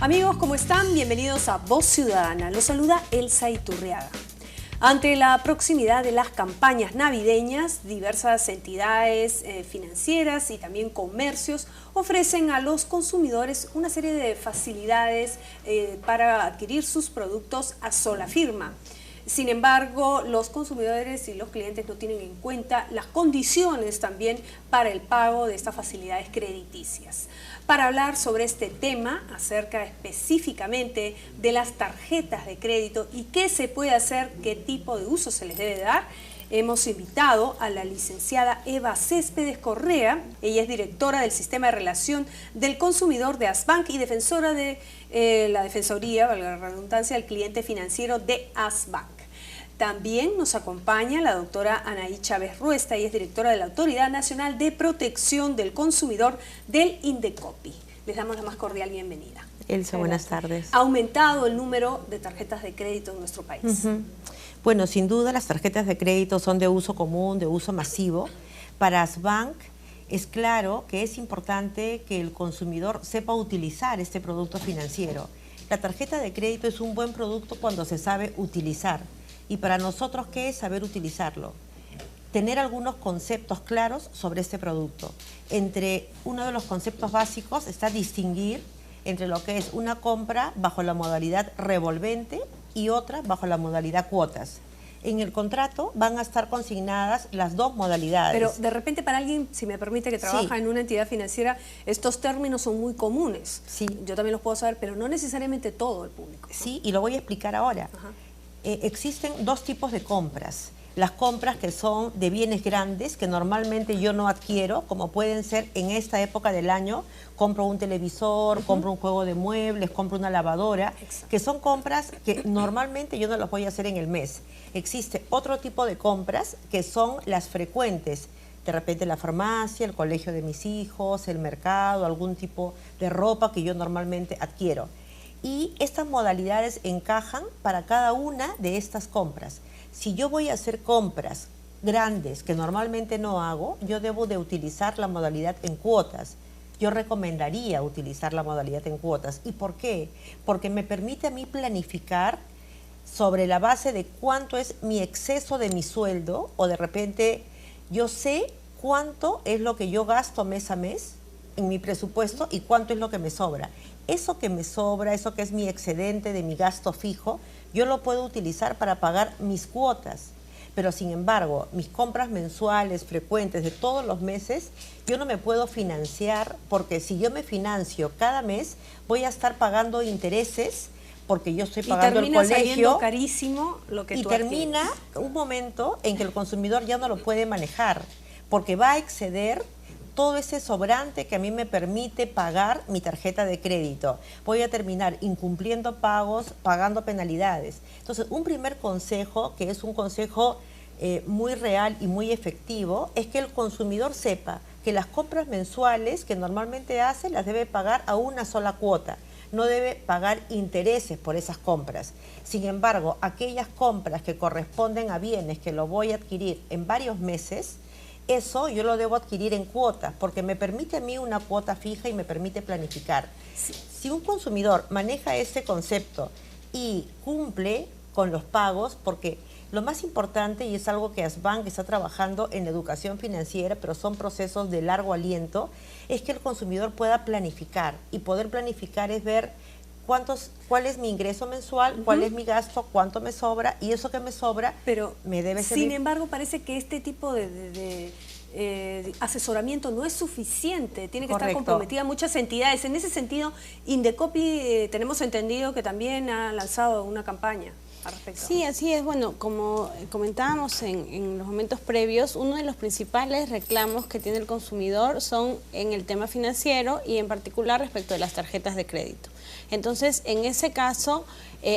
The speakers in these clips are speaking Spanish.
Amigos, ¿cómo están? Bienvenidos a Voz Ciudadana. Los saluda Elsa Iturriaga. Ante la proximidad de las campañas navideñas, diversas entidades financieras y también comercios ofrecen a los consumidores una serie de facilidades para adquirir sus productos a sola firma. Sin embargo, los consumidores y los clientes no tienen en cuenta las condiciones también para el pago de estas facilidades crediticias. Para hablar sobre este tema, acerca específicamente de las tarjetas de crédito y qué se puede hacer, qué tipo de uso se les debe dar, hemos invitado a la licenciada Eva Céspedes Correa. Ella es directora del Sistema de Relación del Consumidor de ASBank y defensora de la Defensoría, valga la redundancia, del cliente financiero de ASBank. También nos acompaña la doctora Anaí Chávez Ruesta, y es directora de la Autoridad Nacional de Protección del Consumidor del Indecopi. Les damos la más cordial bienvenida. Elsa, buenas tardes. ¿Ha aumentado el número de tarjetas de crédito en nuestro país? Bueno, sin duda las tarjetas de crédito son de uso común, de uso masivo. Para ASBank es claro que es importante que el consumidor sepa utilizar este producto financiero. La tarjeta de crédito es un buen producto cuando se sabe utilizar. Y para nosotros, ¿qué es saber utilizarlo? Tener algunos conceptos claros sobre este producto. Entre uno de los conceptos básicos está distinguir entre lo que es una compra bajo la modalidad revolvente y otra bajo la modalidad cuotas. En el contrato van a estar consignadas las dos modalidades. Pero de repente para alguien, si me permite, que trabaja en una entidad financiera, estos términos son muy comunes. Sí. Yo también los puedo saber, pero no necesariamente todo el público, ¿no? Sí, y lo voy a explicar ahora. Existen dos tipos de compras. Las compras que son de bienes grandes, que normalmente yo no adquiero, como pueden ser en esta época del año, compro un televisor, compro un juego de muebles, compro una lavadora, que son compras que normalmente yo no las voy a hacer en el mes. Existe otro tipo de compras que son las frecuentes, de repente la farmacia, el colegio de mis hijos, el mercado, algún tipo de ropa que yo normalmente adquiero. Y estas modalidades encajan para cada una de estas compras. Si yo voy a hacer compras grandes que normalmente no hago, yo debo de utilizar la modalidad en cuotas. Yo recomendaría utilizar la modalidad en cuotas. ¿Y por qué? Porque me permite a mí planificar sobre la base de cuánto es mi exceso de mi sueldo, o de repente yo sé cuánto es lo que yo gasto mes a mes en mi presupuesto y cuánto es lo que me sobra. Eso que me sobra, eso que es mi excedente de mi gasto fijo, yo lo puedo utilizar para pagar mis cuotas. Pero sin embargo, mis compras mensuales, frecuentes, de todos los meses, yo no me puedo financiar, porque si yo me financio cada mes, voy a estar pagando intereses, porque yo estoy pagando el colegio. Y termina saliendo carísimo lo que tú adquieres. Y termina un momento en que el consumidor ya no lo puede manejar, porque va a exceder todo ese sobrante que a mí me permite pagar mi tarjeta de crédito. Voy a terminar incumpliendo pagos, pagando penalidades. Entonces, un primer consejo, que es un consejo muy real y muy efectivo, es que el consumidor sepa que las compras mensuales que normalmente hace las debe pagar a una sola cuota. No debe pagar intereses por esas compras. Sin embargo, aquellas compras que corresponden a bienes que lo voy a adquirir en varios meses, eso yo lo debo adquirir en cuotas, porque me permite a mí una cuota fija y me permite planificar. Si un consumidor maneja ese concepto y cumple con los pagos, porque lo más importante, y es algo que ASBank está trabajando en la educación financiera, pero son procesos de largo aliento, es que el consumidor pueda planificar. Y poder planificar es ver cuál es mi ingreso mensual, cuál es mi gasto, cuánto me sobra, y eso que me sobra me debe servir. Sin embargo, parece que este tipo de asesoramiento no es suficiente, tiene que estar comprometida muchas entidades. En ese sentido, Indecopi tenemos entendido que también ha lanzado una campaña al respecto. Sí, así es. Bueno, como comentábamos en los momentos previos, uno de los principales reclamos que tiene el consumidor son en el tema financiero y en particular respecto de las tarjetas de crédito. Entonces, en ese caso,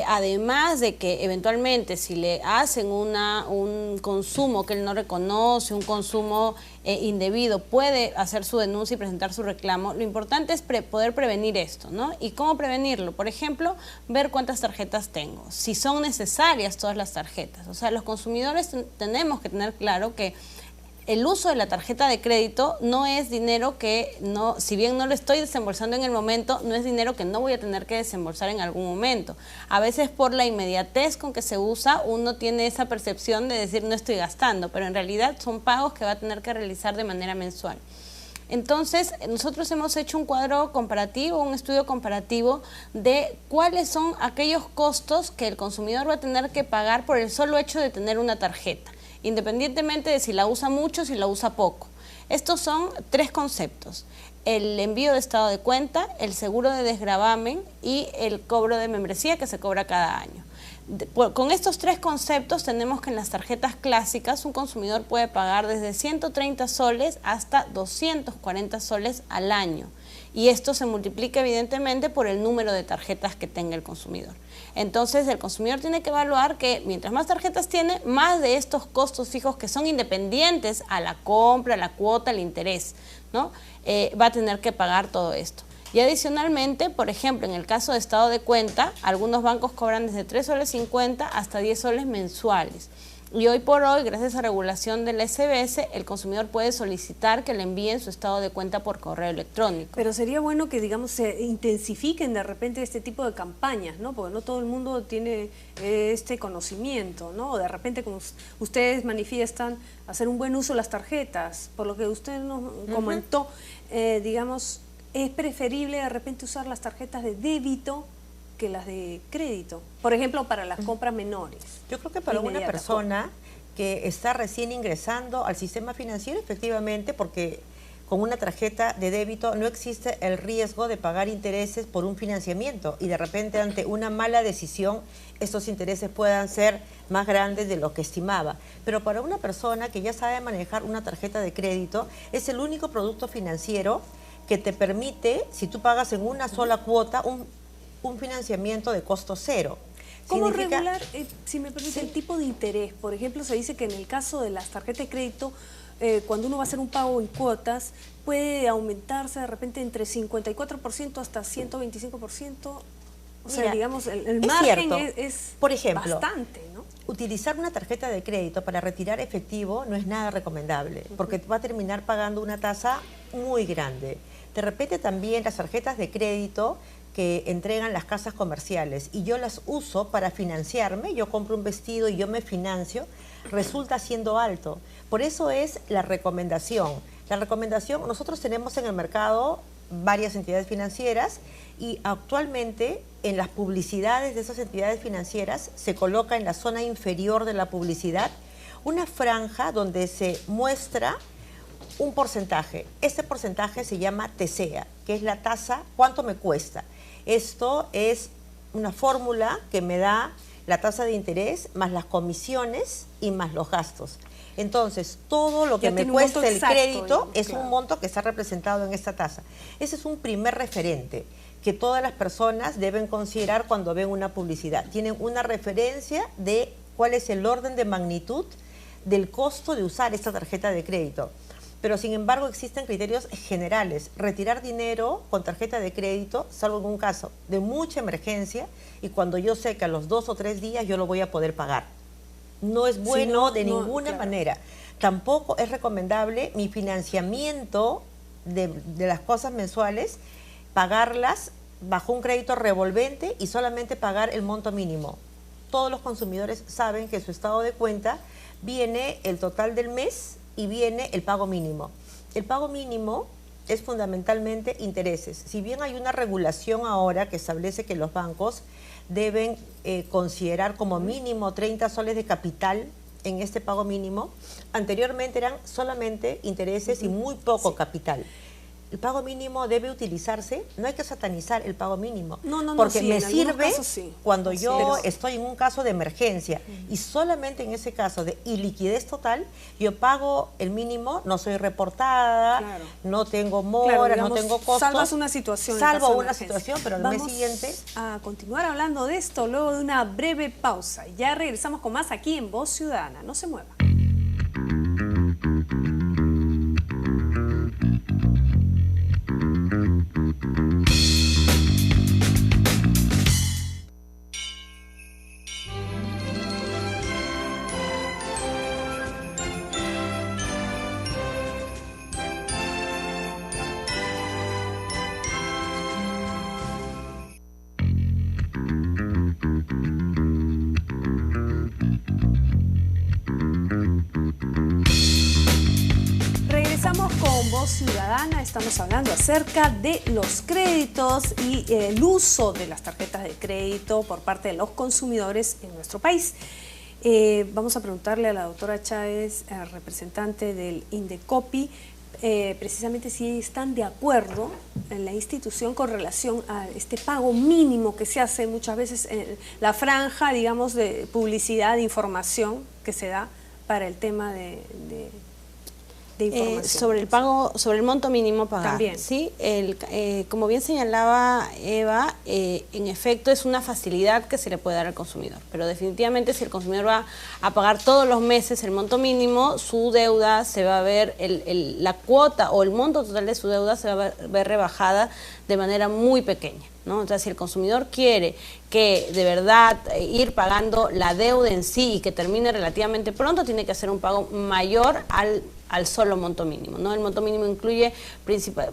además de que eventualmente si le hacen un consumo que él no reconoce, un consumo indebido, puede hacer su denuncia y presentar su reclamo, lo importante es poder prevenir esto, ¿no? ¿Y cómo prevenirlo? Por ejemplo, ver cuántas tarjetas tengo, si son necesarias todas las tarjetas. O sea, los consumidores tenemos que tener claro que el uso de la tarjeta de crédito no es dinero que no, si bien no lo estoy desembolsando en el momento, no es dinero que no voy a tener que desembolsar en algún momento. A veces por la inmediatez con que se usa, uno tiene esa percepción de decir no estoy gastando, pero en realidad son pagos que va a tener que realizar de manera mensual. Entonces, nosotros hemos hecho un cuadro comparativo, un estudio comparativo de cuáles son aquellos costos que el consumidor va a tener que pagar por el solo hecho de tener una tarjeta, independientemente de si la usa mucho o si la usa poco. Estos son 3 conceptos: el envío de estado de cuenta, el seguro de desgravamen y el cobro de membresía que se cobra cada año. Con estos 3 conceptos tenemos que en las tarjetas clásicas un consumidor puede pagar desde 130 soles hasta 240 soles al año. Y esto se multiplica evidentemente por el número de tarjetas que tenga el consumidor. Entonces el consumidor tiene que evaluar que mientras más tarjetas tiene, más de estos costos fijos que son independientes a la compra, la cuota, el interés, ¿no? Va a tener que pagar todo esto. Y adicionalmente, por ejemplo, en el caso de estado de cuenta, algunos bancos cobran desde 3 soles 50 hasta 10 soles mensuales. Y hoy por hoy, gracias a regulación del SBS, el consumidor puede solicitar que le envíen su estado de cuenta por correo electrónico. Pero sería bueno que, digamos, se intensifiquen de repente este tipo de campañas, ¿no? Porque no todo el mundo tiene este conocimiento, ¿no? O de repente, como ustedes manifiestan, hacer un buen uso de las tarjetas. Por lo que usted nos comentó, digamos, es preferible de repente usar las tarjetas de débito que las de crédito, por ejemplo, para las compras menores. Yo creo que para una persona que está recién ingresando al sistema financiero, efectivamente, porque con una tarjeta de débito no existe el riesgo de pagar intereses por un financiamiento y de repente ante una mala decisión estos intereses puedan ser más grandes de lo que estimaba. Pero para una persona que ya sabe manejar una tarjeta de crédito, es el único producto financiero que te permite, si tú pagas en una sola cuota, un financiamiento de costo cero. ¿Cómo regular, si me permite, el tipo de interés? Por ejemplo, se dice que en el caso de las tarjetas de crédito, cuando uno va a hacer un pago en cuotas, puede aumentarse de repente entre 54% hasta 125%. O sea, digamos, el margen es por ejemplo, bastante, ¿no? Utilizar una tarjeta de crédito para retirar efectivo no es nada recomendable, porque va a terminar pagando una tasa muy grande. De repente también las tarjetas de crédito que entregan las casas comerciales y yo las uso para financiarme, yo compro un vestido y yo me financio, resulta siendo alto. Por eso es la recomendación. La recomendación, nosotros tenemos en el mercado varias entidades financieras y actualmente en las publicidades de esas entidades financieras se coloca en la zona inferior de la publicidad una franja donde se muestra un porcentaje. Este porcentaje se llama TCEA, que es la tasa, ¿cuánto me cuesta? Esto es una fórmula que me da la tasa de interés más las comisiones y más los gastos. Entonces, todo lo que me cuesta el crédito es un monto que está representado en esta tasa. Ese es un primer referente que todas las personas deben considerar cuando ven una publicidad. Tienen una referencia de cuál es el orden de magnitud del costo de usar esta tarjeta de crédito. Pero sin embargo existen criterios generales. Retirar dinero con tarjeta de crédito, salvo en un caso de mucha emergencia y cuando yo sé que a los 2 o 3 días yo lo voy a poder pagar. No es bueno de ninguna manera. Tampoco es recomendable mi financiamiento de las cosas mensuales, pagarlas bajo un crédito revolvente y solamente pagar el monto mínimo. Todos los consumidores saben que en su estado de cuenta viene el total del mes y viene el pago mínimo. El pago mínimo es fundamentalmente intereses. Si bien hay una regulación ahora que establece que los bancos deben considerar como mínimo 30 soles de capital en este pago mínimo, anteriormente eran solamente intereses y muy poco capital. El pago mínimo debe utilizarse, no hay que satanizar el pago mínimo, porque me sirve cuando yo estoy en un caso de emergencia y solamente en ese caso de iliquidez total, yo pago el mínimo, no soy reportada, no tengo moras, digamos, no tengo costos. Salvas una situación. Salvo una situación, pero al mes siguiente... a continuar hablando de esto luego de una breve pausa. Ya regresamos con más aquí en Voz Ciudadana. No se mueva. Voz Ciudadana. Estamos hablando acerca de los créditos y el uso de las tarjetas de crédito por parte de los consumidores en nuestro país. Vamos a preguntarle a la doctora Chávez, representante del Indecopi, precisamente si están de acuerdo en la institución con relación a este pago mínimo que se hace muchas veces en la franja, digamos, de publicidad, de información que se da para el tema de información. Sobre el pago, sobre el monto mínimo pagado. También. Sí, como bien señalaba Eva, en efecto es una facilidad que se le puede dar al consumidor, pero definitivamente si el consumidor va a pagar todos los meses el monto mínimo, su deuda se va a ver, la cuota o el monto total de su deuda se va a ver rebajada de manera muy pequeña, ¿no? Entonces, si el consumidor quiere que de verdad ir pagando la deuda en sí y que termine relativamente pronto, tiene que hacer un pago mayor al solo monto mínimo, ¿no? El monto mínimo incluye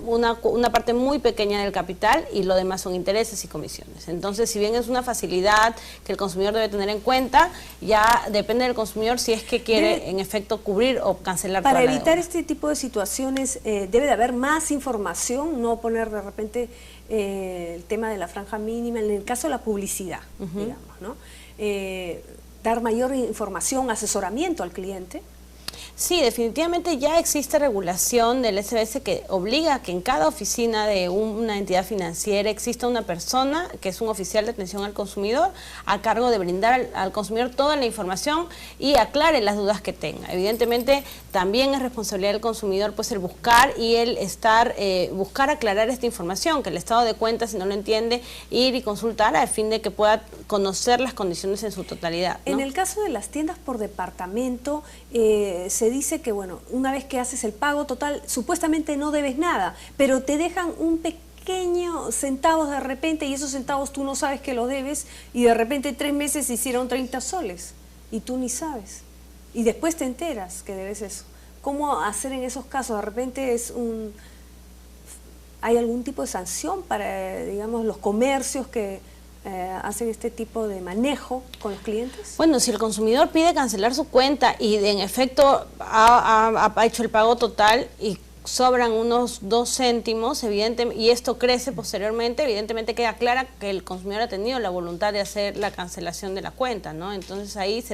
una parte muy pequeña del capital y lo demás son intereses y comisiones. Entonces, si bien es una facilidad que el consumidor debe tener en cuenta, ya depende del consumidor si es que quiere en efecto cubrir o cancelar toda la deuda. Para evitar este tipo de situaciones debe de haber más información, no poner de repente el tema de la franja mínima, en el caso de la publicidad, digamos, ¿no? Dar mayor información, asesoramiento al cliente. Sí, definitivamente ya existe regulación del SBS que obliga a que en cada oficina de una entidad financiera exista una persona que es un oficial de atención al consumidor a cargo de brindar al consumidor toda la información y aclare las dudas que tenga. Evidentemente también es responsabilidad del consumidor pues el buscar y el buscar aclarar esta información, que el estado de cuenta, si no lo entiende, ir y consultar a fin de que pueda conocer las condiciones en su totalidad, ¿no? En el caso de las tiendas por departamento, se dice que, bueno, una vez que haces el pago total, supuestamente no debes nada, pero te dejan un pequeño centavos de repente y esos centavos tú no sabes que los debes y de repente 3 meses hicieron 30 soles y tú ni sabes. Y después te enteras que debes eso. ¿Cómo hacer en esos casos? De repente ¿hay algún tipo de sanción para, digamos, los comercios que hacen este tipo de manejo con los clientes? Bueno, si el consumidor pide cancelar su cuenta y en efecto ha hecho el pago total y sobran unos 2 céntimos, evidentemente, y esto crece posteriormente, evidentemente queda clara que el consumidor ha tenido la voluntad de hacer la cancelación de la cuenta, ¿no? Entonces ahí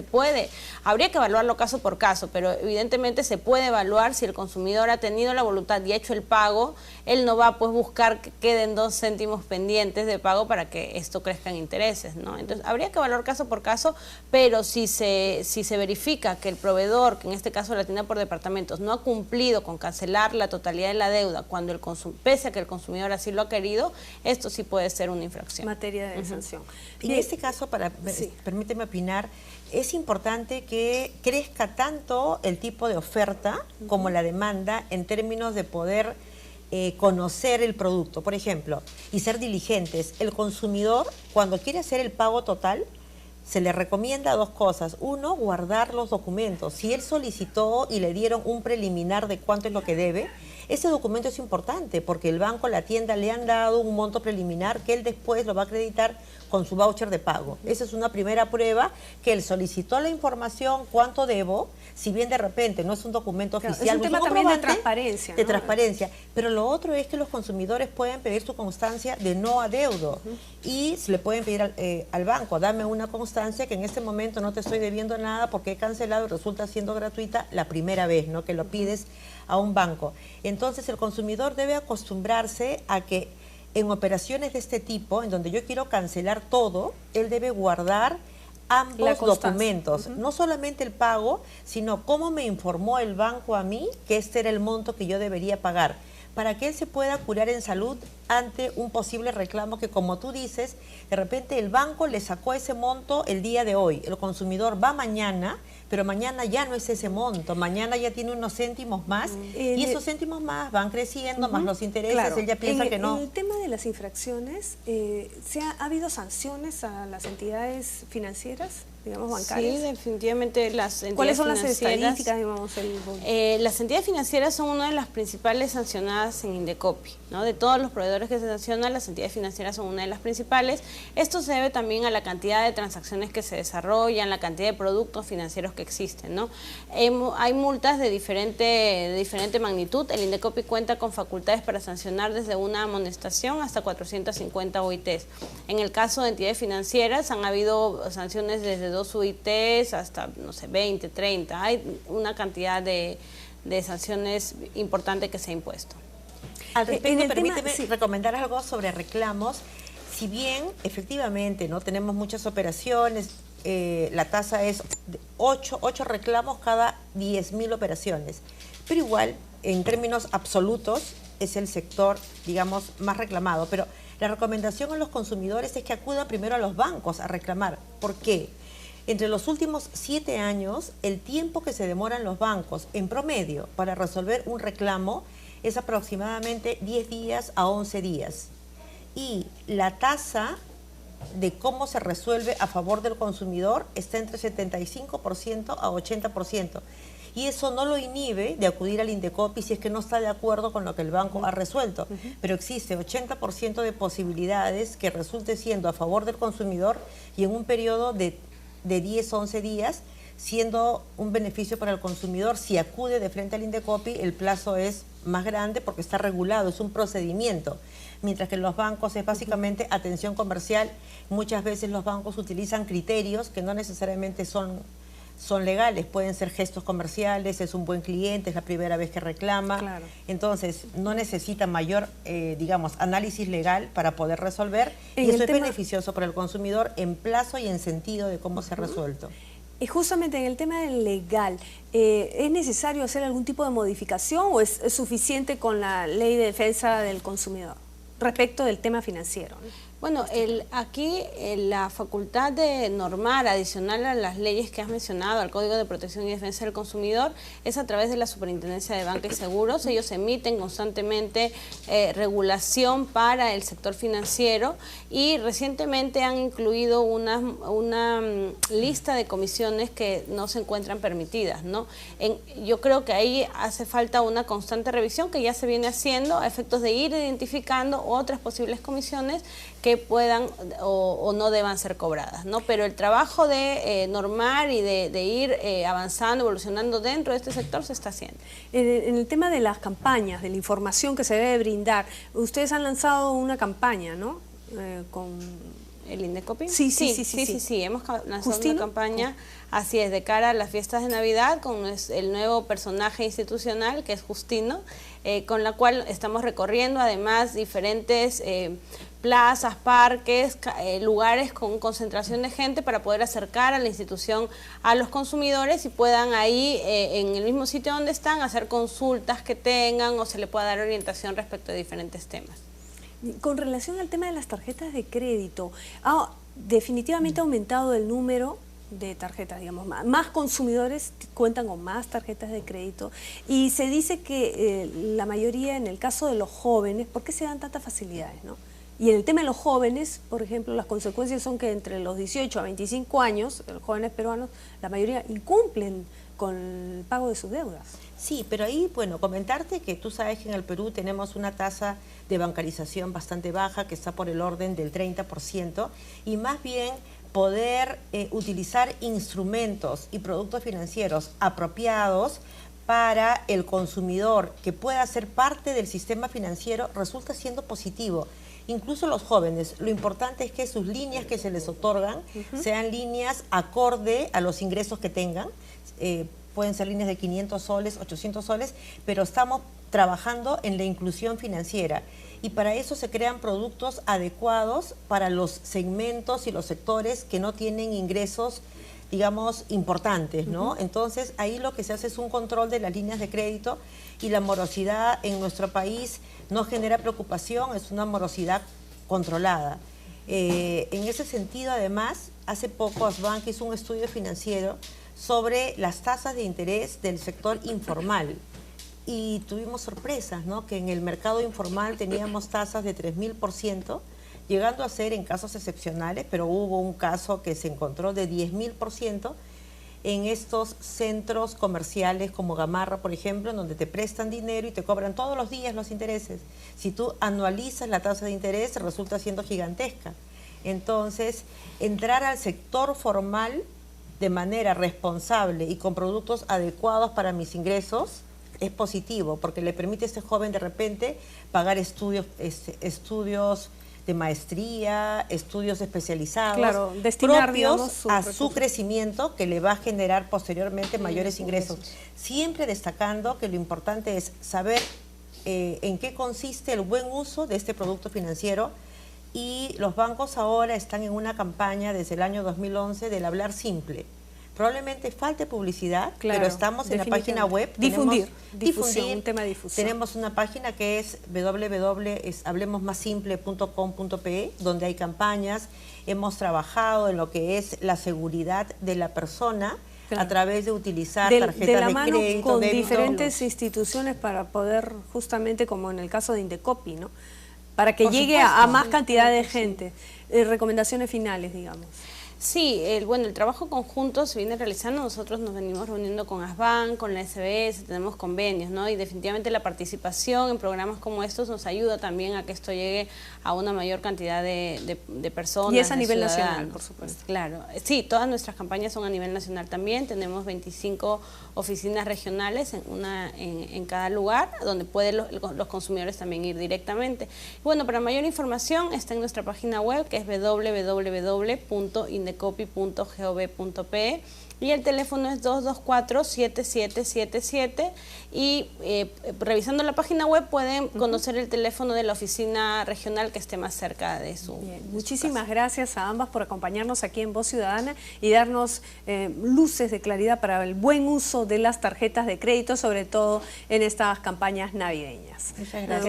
habría que evaluarlo caso por caso, pero evidentemente se puede evaluar si el consumidor ha tenido la voluntad y ha hecho el pago, él no va a pues buscar que queden 2 céntimos pendientes de pago para que esto crezca en intereses, ¿no? Entonces habría que evaluar caso por caso, pero si se verifica que el proveedor, que en este caso la tienda por departamentos, no ha cumplido con cancelar la totalidad de la deuda, pese a que el consumidor así lo ha querido, esto sí puede ser una infracción. Materia de sanción. En este caso, permíteme opinar, es importante que crezca tanto el tipo de oferta como la demanda en términos de poder conocer el producto, por ejemplo, y ser diligentes. El consumidor, cuando quiere hacer el pago total, se le recomienda 2 cosas. 1, guardar los documentos. Si él solicitó y le dieron un preliminar de cuánto es lo que debe, ese documento es importante porque el banco, la tienda le han dado un monto preliminar que él después lo va a acreditar con su voucher de pago. Esa es una primera prueba que él solicitó la información, cuánto debo, si bien de repente no es un documento oficial. Es un tema también de transparencia, ¿no? De transparencia. Pero lo otro es que los consumidores pueden pedir su constancia de no adeudo y se le pueden pedir al banco, dame una constancia que en este momento no te estoy debiendo nada porque he cancelado y resulta siendo gratuita la primera vez, ¿no? Que lo pides a un banco. Entonces el consumidor debe acostumbrarse a que en operaciones de este tipo, en donde yo quiero cancelar todo, él debe guardar ambos documentos, no solamente el pago, sino cómo me informó el banco a mí que este era el monto que yo debería pagar, para que él se pueda curar en salud ante un posible reclamo que, como tú dices, de repente el banco le sacó ese monto el día de hoy, el consumidor va mañana, pero mañana ya no es ese monto, mañana ya tiene unos céntimos más y esos céntimos más van creciendo, más los intereses, claro. Él ya piensa que no. En el tema de las infracciones, ¿ha habido sanciones a las entidades financieras? digamos, bancarias? Sí, definitivamente las entidades ¿Cuáles son las financieras, estadísticas, digamos? Las entidades financieras son una de las principales sancionadas en Indecopi, ¿no? De todos los proveedores que se sancionan, las entidades financieras son una de las principales. Esto se debe también a la cantidad de transacciones que se desarrollan, la cantidad de productos financieros que existen, ¿no? Hay multas de diferente magnitud. El Indecopi cuenta con facultades para sancionar desde una amonestación hasta 450 OITs. En el caso de entidades financieras han habido sanciones desde 2 UITs hasta, no sé, 20, 30. Hay una cantidad de sanciones importante que se ha impuesto. Al respecto, permíteme recomendar algo sobre reclamos. Si bien efectivamente no tenemos muchas operaciones, la tasa es de 8 reclamos cada 10.000 operaciones, pero igual en términos absolutos es el sector, digamos, más reclamado. Pero la recomendación a los consumidores es que acudan primero a los bancos a reclamar. ¿Por qué? Entre los últimos 7 años, el tiempo que se demoran los bancos en promedio para resolver un reclamo es aproximadamente 10 días a 11 días. Y la tasa de cómo se resuelve a favor del consumidor está entre 75% a 80%. Y eso no lo inhibe de acudir al Indecopi si es que no está de acuerdo con lo que el banco ha resuelto. Pero existe 80% de posibilidades que resulte siendo a favor del consumidor y en un periodo de 10 o 11 días, siendo un beneficio para el consumidor. Si acude de frente al Indecopi, el plazo es más grande porque está regulado, es un procedimiento. Mientras que en los bancos es básicamente atención comercial. Muchas veces los bancos utilizan criterios que no necesariamente son legales, pueden ser gestos comerciales, es un buen cliente, es la primera vez que reclama. Claro. Entonces, no necesita mayor, digamos, análisis legal para poder resolver, y eso es beneficioso para el consumidor en plazo y en sentido de cómo se ha resuelto. Y justamente en el tema del legal, ¿es necesario hacer algún tipo de modificación o es suficiente con la Ley de Defensa del Consumidor respecto del tema financiero, ¿no? Bueno, aquí la facultad de normar adicional a las leyes que has mencionado, al Código de Protección y Defensa del Consumidor, es a través de la Superintendencia de Banca y Seguros. Ellos emiten constantemente regulación para el sector financiero y recientemente han incluido una lista de comisiones que no se encuentran permitidas, ¿no? Yo creo que ahí hace falta una constante revisión que ya se viene haciendo a efectos de ir identificando otras posibles comisiones que puedan o no deban ser cobradas, ¿no? Pero el trabajo de normar y de ir avanzando, evolucionando dentro de este sector se está haciendo. En el tema de las campañas, de la información que se debe brindar, ustedes han lanzado una campaña, ¿no? Con ¿El Indecopi? Sí. Hemos lanzado una campaña, así es, de cara a las fiestas de Navidad, con el nuevo personaje institucional, que es Justino, con la cual estamos recorriendo además diferentes plazas, parques, lugares con concentración de gente para poder acercar a la institución a los consumidores y puedan ahí, en el mismo sitio donde están, hacer consultas que tengan o se le pueda dar orientación respecto de diferentes temas. Con relación al tema de las tarjetas de crédito, definitivamente ha aumentado el número de tarjetas, digamos, más consumidores cuentan con más tarjetas de crédito y se dice que la mayoría, en el caso de los jóvenes, ¿por qué se dan tantas facilidades, no? Y en el tema de los jóvenes, por ejemplo, las consecuencias son que entre los 18 a 25 años, los jóvenes peruanos, la mayoría incumplen con el pago de sus deudas. Sí, pero ahí, bueno, comentarte que tú sabes que en el Perú tenemos una tasa de bancarización bastante baja, que está por el orden del 30%, y más bien poder utilizar instrumentos y productos financieros apropiados para el consumidor que pueda ser parte del sistema financiero resulta siendo positivo. Incluso los jóvenes, lo importante es que sus líneas que se les otorgan sean líneas acorde a los ingresos que tengan. Pueden ser líneas de 500 soles, 800 soles, pero estamos trabajando en la inclusión financiera. Y para eso se crean productos adecuados para los segmentos y los sectores que no tienen ingresos, digamos, importantes, ¿no? Entonces, ahí lo que se hace es un control de las líneas de crédito y la morosidad en nuestro país no genera preocupación, es una morosidad controlada. En ese sentido, además, hace poco Asbank hizo un estudio financiero sobre las tasas de interés del sector informal y tuvimos sorpresas, ¿no? Que en el mercado informal teníamos tasas de 3000%, llegando a ser en casos excepcionales, pero hubo un caso que se encontró de 10.000% en estos centros comerciales como Gamarra, por ejemplo, en donde te prestan dinero y te cobran todos los días los intereses. Si tú anualizas la tasa de interés, resulta siendo gigantesca. Entonces, entrar al sector formal de manera responsable y con productos adecuados para mis ingresos es positivo, porque le permite a este joven de repente pagar estudios de maestría, estudios especializados, claro, destinar, propios a su crecimiento, que le va a generar posteriormente mayores ingresos. Siempre destacando que lo importante es saber en qué consiste el buen uso de este producto financiero, y los bancos ahora están en una campaña desde el año 2011 del hablar simple. Probablemente falte publicidad, claro, pero estamos en la página web. Difundir, un tema de difusión. Tenemos una página que es www.hablemosmasimple.com.pe, donde hay campañas. Hemos trabajado en lo que es la seguridad de la persona, claro, a través de utilizar tarjetas de crédito. De la mano con diferentes instituciones para poder, justamente como en el caso de Indecopi, ¿no?, para que llegue a más cantidad de gente. Recomendaciones finales, digamos. Sí, el trabajo conjunto se viene realizando. Nosotros nos venimos reuniendo con ASBAN, con la SBS, tenemos convenios, ¿no? Y definitivamente la participación en programas como estos nos ayuda también a que esto llegue a una mayor cantidad de personas. Y es a nivel nacional, por supuesto. Claro, sí, todas nuestras campañas son a nivel nacional también. Tenemos 25 oficinas regionales, en cada lugar, donde pueden los consumidores también ir directamente. Bueno, para mayor información está en nuestra página web, que es www.indecopi.gov.pe, y el teléfono es 224-7777, y revisando la página web pueden conocer el teléfono de la oficina regional que esté más cerca de su Bien, muchísimas gracias a ambas por acompañarnos aquí en Voz Ciudadana y darnos luces de claridad para el buen uso de las tarjetas de crédito, sobre todo en estas campañas navideñas.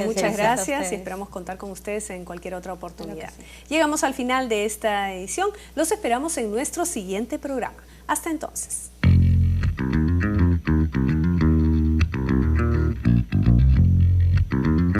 Muchas gracias y esperamos contar con ustedes en cualquier otra oportunidad. Sí. Llegamos al final de esta edición. Los esperamos en nuestro siguiente programa. Hasta entonces.